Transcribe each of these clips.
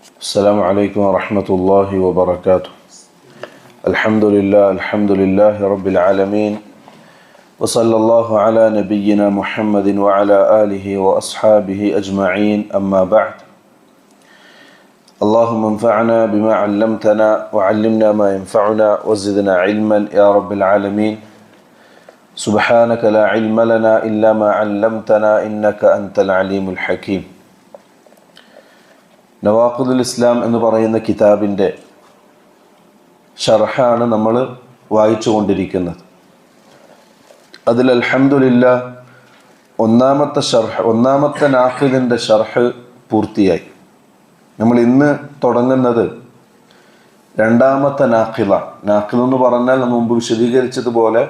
السلام عليكم ورحمة الله وبركاته. الحمد لله رب العالمين، وصلى الله على نبينا محمد وعلى آله وأصحابه أجمعين، أما بعد. اللهم انفعنا بما علمتنا وعلمنا ما ينفعنا وزدنا علما يا رب العالمين. سبحانك لا علم لنا إلا ما علمتنا إنك أنت العليم الحكيم. നവാഖിദുൽ ഇസ്ലാം എന്ന് പറയുന്ന കിതാബിൻ്റെ ഷർഹാണ് നമ്മൾ വായിച്ചു കൊണ്ടിരിക്കുന്നത്. അതിൽ അൽഹംദുലില്ലാഹ് ഒന്നാമത്തെ നാഖിദിൻ്റെ ഷർഹ് പൂർത്തിയായി. നമ്മൾ ഇന്ന് തുടങ്ങുന്നത് രണ്ടാമത്തെ നാഖിദാണ്. നാഖിദ് എന്ന് പറഞ്ഞാൽ നമ്മൾ മുമ്പ് വിശദീകരിച്ചതുപോലെ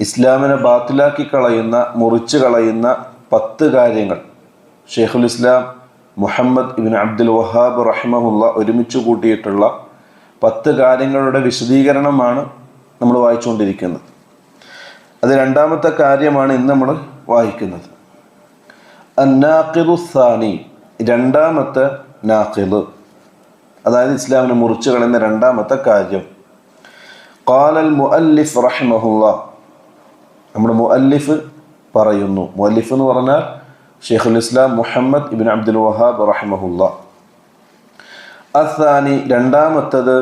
ഇസ്ലാമിനെ ബാത്തിലാക്കി കളയുന്ന, മുറിച്ച് കളയുന്ന 10 കാര്യങ്ങൾ ഷെയ്ഖുൽ ഇസ്ലാം മുഹമ്മദ് ഇബ്നു അബ്ദുൽ വഹാബ് റഹിമഹുള്ള ഒരുമിച്ച് കൂട്ടിയിട്ടുള്ള 10 കാര്യങ്ങളുടെ വിശദീകരണമാണ് നമ്മൾ വായിച്ചുകൊണ്ടിരിക്കുന്നത്. അത് രണ്ടാമത്തെ കാര്യമാണ് ഇന്ന് നമ്മൾ വായിക്കുന്നത്. അന്നാഖിദു സാനി, രണ്ടാമത്തെ നാഖിദ്, അതായത് ഇസ്ലാമിനെ മുറിച്ച് കളയുന്ന രണ്ടാമത്തെ കാര്യം. ഖാലൽ മുഅല്ലിഫ് റഹിമഹുല്ലാ, നമ്മുടെ മുഅല്ലിഫ് പറയുന്നു. മുഅല്ലിഫ് എന്ന് പറഞ്ഞാൽ ഷെയ്ഖുൽ ഇസ്ലാം മുഹമ്മദ് ഇബ്നു അബ്ദുൽ വഹാബ് റഹിമഹുല്ലാ. അസ്സാനി, രണ്ടാമത്തത്,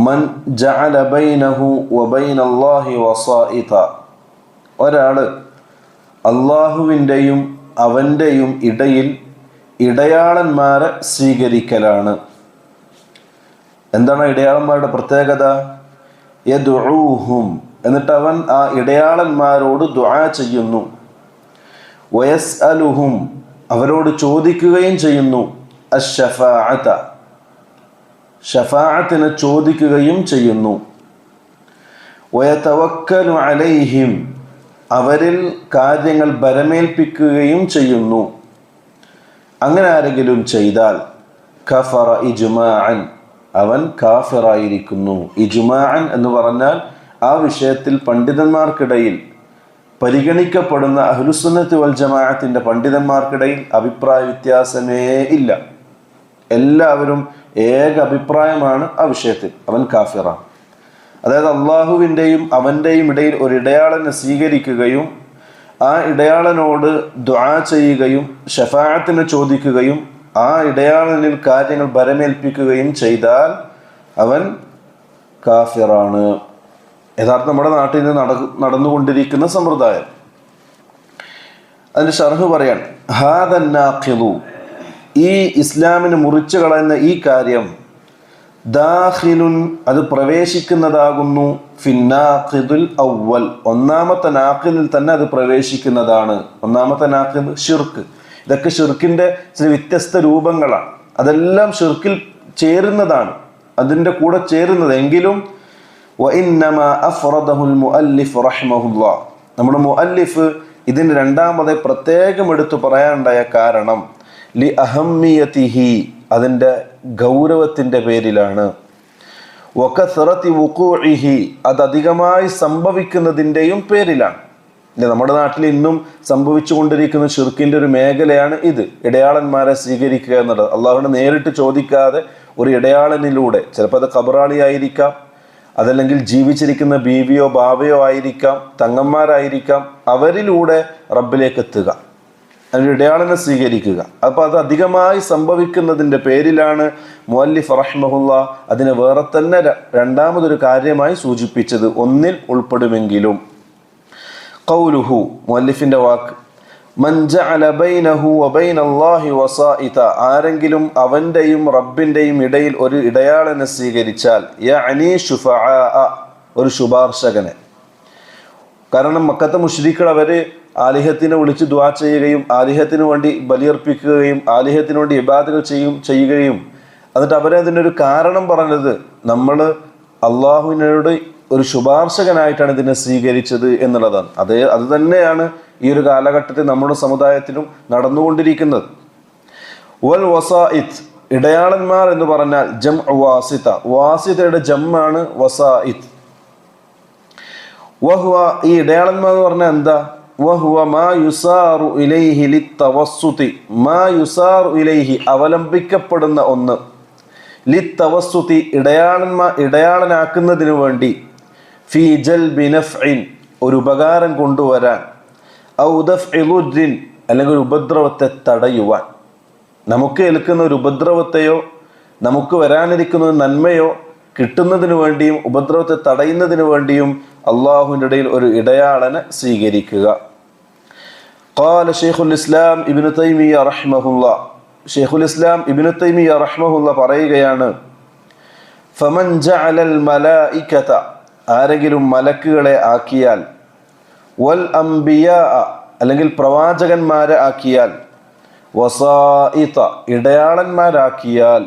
മൻ ജഅല ബൈനഹു വബൈനല്ലാഹി വസായിത, ഒരാൾ അള്ളാഹുവിൻ്റെയും അവൻ്റെയും ഇടയിൽ ഇടയാളന്മാരെ സ്വീകരിക്കലാണ്. എന്താണ് ഇടയാളന്മാരുടെ പ്രത്യേകത? യദ്ഉഹും, എന്നിട്ട് അവൻ ആ ഇടയാളന്മാരോട് ദുആ ചെയ്യുന്നു. വയസ്അലുഹും, അവരോട് ചോദിക്കുകയും ചെയ്യുന്നു. അശ്ശഫാഅത, ഷഫാഅത്തിനെ ചോദിക്കുകയും ചെയ്യുന്നു. വയതവക്കലു അലൈഹിം, അവരിൽ കാര്യങ്ങൾ ബരമേൽപ്പിക്കുകയും ചെയ്യുന്നു. അങ്ങനെ ആരെങ്കിലും ചെയ്താൽ കഫറ ഇജ്മാഅൻ, അവൻ കാഫിറായിരിക്കുന്നു. ഇജ്മാഅൻ എന്ന് പറഞ്ഞാൽ ആ വിഷയത്തിൽ പണ്ഡിതന്മാർക്കിടയിൽ പരിഗണിക്കപ്പെടുന്ന അഹ്ലുസുന്നത്ത് വൽ ജമാഅത്തിന്റെ പണ്ഡിതന്മാർക്കിടയിൽ അഭിപ്രായ വ്യത്യാസമേ ഇല്ല. എല്ലാവരും ഏക അഭിപ്രായമാണ് ആ വിഷയത്തിൽ, അവൻ കാഫിറാണ്. അതായത് അള്ളാഹുവിൻ്റെയും അവൻ്റെയും ഇടയിൽ ഒരു ഇടയാളനെ സ്വീകരിക്കുകയും ആ ഇടയാളനോട് ദുആ ചെയ്യുകയും ഷഫാഅത്തിനെ ചോദിക്കുകയും ആ ഇടയാളനിൽ കാര്യങ്ങൾ ബരമേൽപ്പിക്കുകയും ചെയ്താൽ അവൻ കാഫിറാണ്. യഥാർത്ഥം നമ്മുടെ നാട്ടിൽ നിന്ന് നടന്നുകൊണ്ടിരിക്കുന്ന സമ്പ്രദായം. അതിൻ്റെ ഷർഹ് പറയാൻ, ഹാദൻ നാഖിദു, ഈ ഇസ്ലാമിനെ മുറിച്ചു കളയുന്ന ഈ കാര്യം, ദാഖിലുൻ, അത് പ്രവേശിക്കുന്നതാകുന്നു, ഫിന്നാഖിദുൽ അവ്വൽ, ഒന്നാമത്തെ നാഖിദിൽ തന്നെ അത് പ്രവേശിക്കുന്നതാണ്. ഒന്നാമത്തെ നാഖിദ് ഷിർക്ക്. ഇതൊക്കെ ഷിർക്കിൻ്റെ ചില വ്യത്യസ്ത രൂപങ്ങളാണ്. അതെല്ലാം ഷിർക്കിൽ ചേരുന്നതാണ്, അതിൻ്റെ കൂടെ ചേരുന്നത്. എങ്കിലും വഇന്നമാ അഫ്റദഹുൽ മുഅല്ലിഫ് റഹിമഹുല്ലാ, നമ്മുടെ മുഅല്ലിഫ് ഇതിന് രണ്ടാമത് പ്രത്യേകം എടുത്തു പറയാനുണ്ടായ കാരണം ലി അഹമ്മിയതിഹി, അതിൻ്റെ ഗൗരവത്തിൻ്റെ പേരിലാണ്. വകസറതി വുഖൂഇഹി, അത് അധികമായി സംഭവിക്കുന്നതിൻ്റെയും പേരിലാണ്. നമ്മുടെ നാട്ടിൽ ഇന്നും സംഭവിച്ചു കൊണ്ടിരിക്കുന്ന ഷിർക്കിൻ്റെ ഒരു മേഖലയാണ് ഇത്, ഇടയാളന്മാരെ സ്വീകരിക്കുക എന്നുള്ളത്. അള്ളാഹുവിനെ നേരിട്ട് ചോദിക്കാതെ ഒരു ഇടയാളനിലൂടെ, ചിലപ്പോൾ അത് ഖബറാളിയായിരിക്കാം, അതല്ലെങ്കിൽ ജീവിച്ചിരിക്കുന്ന ബീവിയോ ബാവയോ ആയിരിക്കാം, തങ്ങന്മാരായിരിക്കാം, അവരിലൂടെ റബ്ബിലേക്ക് എത്തുക, അതിൻ്റെ ഇടയാളനെ സ്വീകരിക്കുക. അപ്പോൾ അത് അധികമായി സംഭവിക്കുന്നതിൻ്റെ പേരിലാണ് മുഅല്ലിഫ് റഹിമഹുല്ലാ അതിനെ വേറെ തന്നെ രണ്ടാമതൊരു കാര്യമായി സൂചിപ്പിച്ചത്. ഒന്നിൽ ഉൾപ്പെടുമെങ്കിലും. ഖൗലുഹു, മുഅല്ലിഫിൻ്റെ വാക്ക്, മൻ ജഅല ബൈനഹു വബൈനല്ലാഹി വസായിത, ആരെങ്കിലും അവൻ്റെയും റബ്ബിൻ്റെയും ഇടയിൽ ഒരു ഇടയാളനെ സ്വീകരിച്ചാൽ, യഅനി ശുഫആ, ഒരു ശുപാർശകനെ. കാരണം മക്കത്തെ മുശ്രിക്കുകൾ അവർ ആലിഹത്തിനെ വിളിച്ച് ദുആ ചെയ്യുകയും ആലിഹത്തിന് വേണ്ടി ബലിയർപ്പിക്കുകയും ആലിഹത്തിന് വേണ്ടി ഇബാദത്തുകൾ ചെയ്യുകയും എന്നിട്ട് അവരതിനൊരു കാരണം പറഞ്ഞത്, നമ്മൾ അള്ളാഹുവിനോട് ഒരു ശുപാർശകനായിട്ടാണ് ഇതിനെ സ്വീകരിച്ചത് എന്നുള്ളതാണ്. അത് തന്നെയാണ് ഈ ഒരു കാലഘട്ടത്തിൽ നമ്മുടെ സമുദായത്തിലും നടന്നുകൊണ്ടിരിക്കുന്നത്. വൽ വസായിത്, ഇടയാളന്മാർ എന്ന് പറഞ്ഞാൽ ജംഉ വാസിത, വാസിതയുടെ ജംആണ് വസായിത്. വഹുവ, ഈ ഇടയാളന്മാർ എന്ന് പറഞ്ഞാൽ എന്താ? വഹുവ മാ യുസാറു ഇലൈഹി ലിത്തവസ്സുതി, മാ യുസാറു ഇലൈഹി അവലംബിക്കപ്പെടുന്ന ഒന്ന്, ലിത്തവസ്സുതി ഇടയാളനാക്കുന്നതിനു വേണ്ടി, ഫീ ജൽബി നഫ്ഇൻ ഒരു ഉപകാരം കൊണ്ടുവരാൻ, ഔ ദഫ്ഇ ളുദ്രിൻ അല്ലെങ്കിൽ ഒരു ഉപദ്രവത്തെ തടയുവാൻ. നമുക്ക് ഏൽക്കുന്ന ഒരു ഉപദ്രവത്തെയോ നമുക്ക് വരാനിരിക്കുന്ന ഒരു നന്മയോ കിട്ടുന്നതിന് വേണ്ടിയും ഉപദ്രവത്തെ തടയുന്നതിന് വേണ്ടിയും അള്ളാഹുവിൻ്റെ ഇടയിൽ ഒരു ഇടയാളനെ സ്വീകരിക്കുക. ഖാല ശൈഖുൽ ഇസ്ലാം ഇബ്നു തൈമിയ്യ റഹിമഹുല്ലാ, ശൈഖുൽ ഇസ്ലാം ഇബ്നു തൈമിയ്യ റഹിമഹുല്ലാ പറയുകയാണ്, ഫമൻ ജഅലൽ മലായികത ആരെങ്കിലും മലക്കുകളെ ആക്കിയാൽ, വൽ അംബിയാ അല്ലെങ്കിൽ പ്രവാചകന്മാരെ ആക്കിയാൽ, വസായിത ഇടയാളന്മാരാക്കിയാൽ.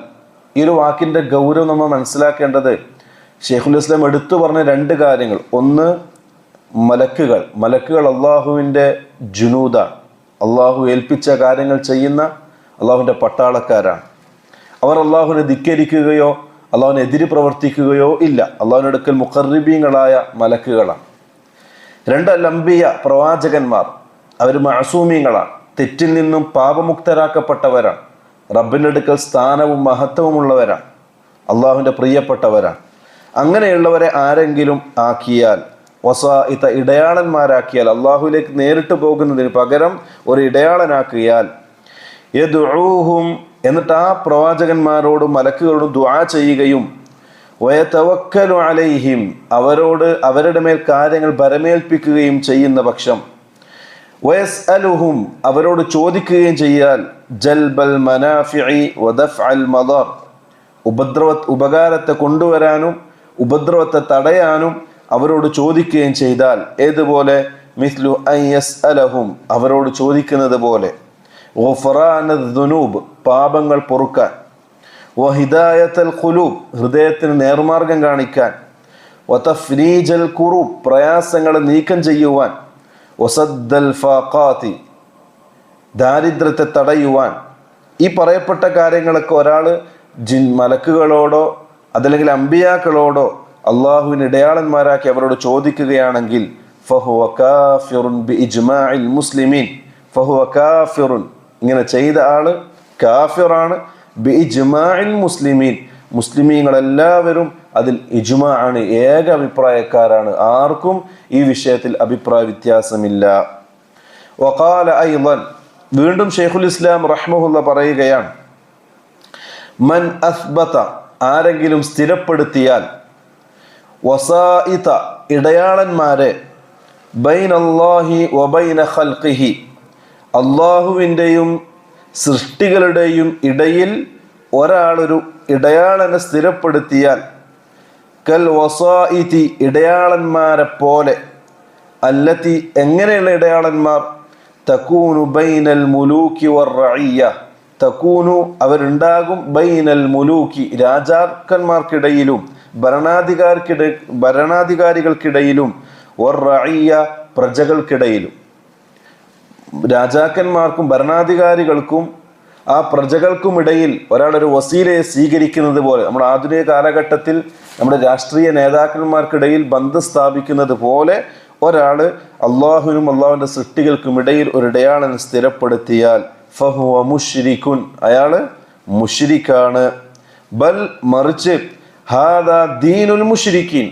ഈ ഒരു വാക്കിൻ്റെ ഗൗരവം നമ്മൾ മനസ്സിലാക്കേണ്ടത് ശൈഖുൽ ഇസ്ലാം എടുത്തു പറഞ്ഞ രണ്ട് കാര്യങ്ങൾ. ഒന്ന്, മലക്കുകൾ അള്ളാഹുവിൻ്റെ ജുനൂദാണ്, അള്ളാഹു ഏൽപ്പിച്ച കാര്യങ്ങൾ ചെയ്യുന്ന അള്ളാഹുവിൻ്റെ പട്ടാളക്കാരാണ്. അവർ അള്ളാഹുവിനെ ധിക്കരിക്കുകയോ അള്ളാഹുവിനെ എതിര് പ്രവർത്തിക്കുകയോ ഇല്ല. അള്ളാഹുവിൻ്റെ അടുക്കൽ മുഖർരിബീങ്ങളായ മലക്കുകളാണ്. രണ്ട്, അംബിയ പ്രവാചകന്മാർ, അവർ മഅസൂമീങ്ങളാണ്, തെറ്റിൽ നിന്നും പാപമുക്തരാക്കപ്പെട്ടവരാണ്, റബ്ബിൻ്റെ അടുക്കൽ സ്ഥാനവും മഹത്വമുള്ളവരാണ്, അള്ളാഹുവിൻ്റെ പ്രിയപ്പെട്ടവരാണ്. അങ്ങനെയുള്ളവരെ ആരെങ്കിലും ആക്കിയാൽ, വസായിത ഇടയാളന്മാരാക്കിയാൽ, അള്ളാഹുവിലേക്ക് നേരിട്ട് പോകുന്നതിന് പകരം ഒരു ഇടയാളനാക്കിയാൽ, യദ്ഉഹും എന്നിട്ട് ആ പ്രവാചകന്മാരോടും മലക്കുകളോടും ദുആ ചെയ്യുകയും, വയതവക്കലു അലൈഹിം അവരുടെ മേൽ കാര്യങ്ങൾ ഭരമേൽപ്പിക്കുകയും ചെയ്യുന്ന പക്ഷം, വയസ്അലുഹും അവരോട് ചോദിക്കുകയും ചെയ്യാൽ, ജൽബൽ മനാഫിഇ വദഫ്അൽ മദർ ഉപകാരത്തെ കൊണ്ടുവരാനും ഉപദ്രവത്തെ തടയാനും അവരോട് ചോദിക്കുകയും ചെയ്താൽ, ഏതുപോലെ, മിസ്ലു അൻ യസ്അലഹും അവരോട് ചോദിക്കുന്നത് പോലെ, ഗുഫ്റാനദ് ദുനൂബ് പാപങ്ങൾ പൊറുക്കാൻ, വഹിദായത്തൽ ഖുലൂബ് ഹൃദയത്തിന് നേർമാർഗം കാണിക്കാൻ, വതഫ്രീജൽ ഖുറൂബ് പ്രയാസങ്ങളെ നീക്കം ചെയ്യുവാൻ, വസദ്ദൽ ഫാഖാതി ദാരിദ്ര്യത്തെ തടയുവാൻ. ഈ പറയപ്പെട്ട കാര്യങ്ങളൊക്കെ ഒരാൾ മലക്കുകളോടോ അതല്ലെങ്കിൽ അമ്പിയാക്കളോടോ അള്ളാഹുവിന് ഇടയാളന്മാരാക്കി അവരോട് ചോദിക്കുകയാണെങ്കിൽ, ഫഹുവ കാഫിറുൻ ബിഇജ്മാഇൽ മുസ്ലിമീൻ, ഫഹുവ കാഫിറുൻ ഇങ്ങനെ ചെയ്ത ആള് കാഫിറാണ്, ബിഇജ്മാഇൽ മുസ്ലിമീൻ മുസ്ലിമീങ്ങളെല്ലാവരും അതിൽ ഇജ്മാ ആണ്, ഏക അഭിപ്രായക്കാരാണ്, ആർക്കും ഈ വിഷയത്തിൽ അഭിപ്രായ വ്യത്യാസമില്ല. വഖാല അയ്ളൻ വീണ്ടും ശൈഖുൽ ഇസ്ലാം റഹ്മഹുല്ലാ പറയുകയാണ്, മൻ അസ്ബത ആരെങ്കിലും സ്ഥിരപ്പെടുത്തിയാൽ, വസായിത ഇടയാളന്മാരെ, ബൈനല്ലാഹി വബൈന ഖൽഖിഹി അള്ളാഹുവിൻ്റെയും സൃഷ്ടികളുടെയും ഇടയിൽ ഒരാളൊരു ഇടയാളനെ സ്ഥിരപ്പെടുത്തിയാൽ, കൽ വസായിതി ഇടയാളന്മാരെ പോലെ, അല്ലത്തി എങ്ങനെയുള്ള ഇടയാളന്മാർ, തകൂനു ബൈനൽ മുലൂക്കി വറഇയ്യ തകൂനു അവരുണ്ടാകും, ബൈനൽ മുലൂക്കി രാജാക്കന്മാർക്കിടയിലും ഭരണാധികാരികൾക്കിടയിലും, വറഇയ്യ പ്രജകൾക്കിടയിലും. രാജാക്കന്മാർക്കും ഭരണാധികാരികൾക്കും ആ പ്രജകൾക്കുമിടയിൽ ഒരാളൊരു വസീലയെ സ്വീകരിക്കുന്നത് പോലെ, നമ്മുടെ ആധുനിക കാലഘട്ടത്തിൽ നമ്മുടെ രാഷ്ട്രീയ നേതാക്കന്മാർക്കിടയിൽ ബന്ധം സ്ഥാപിക്കുന്നത് പോലെ ഒരാൾ അള്ളാഹുവിനും അള്ളാഹുവിൻ്റെ സൃഷ്ടികൾക്കും ഇടയിൽ ഒരു ഇടയാളനെ സ്ഥിരപ്പെടുത്തിയാൽ, ഫഹുവ മുശ്രിക്കുൻ അയാൾ മുശ്രിക്കാണ്. ബൽ മറിച്ച്, ഹാദാ ദീനുൽ മുശ്രിക്കീൻ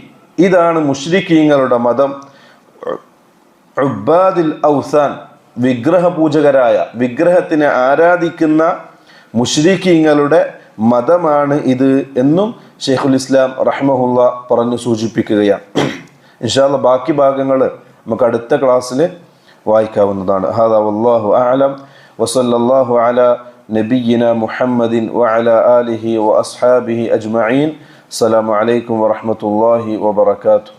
ഇതാണ് മുശ്രിക്കീങ്ങളുടെ മതം, ഉബ്ബാദിൽ ഔസാൻ വിഗ്രഹപൂജകരായ വിഗ്രഹത്തിനെ ആരാധിക്കുന്ന മുശ്രിക്കീങ്ങളുടെ മതമാണ് ഇത് എന്നും ശൈഖുൽ ഇസ്ലാം റഹ്മഹുല്ലാ പറഞ്ഞു സൂചിപ്പിക്കുകയാണ്. ഇൻഷാ അല്ലാഹ് ബാക്കി ഭാഗങ്ങൾ നമുക്ക് അടുത്ത ക്ലാസ്സിൽ വായിക്കാവുന്നതാണ്. ഹാദാ വല്ലാഹു അഅലം വസല്ലല്ലാഹു അലാ നബിയ്യിന മുഹമ്മദിൻ വഅലാ ആലിഹി വഅസ്ഹാബിഹി അജ്മഈൻ. അസ്സലാമു അലൈക്കും വറഹ്മത്തുള്ളാഹി വബറകാതുഹു.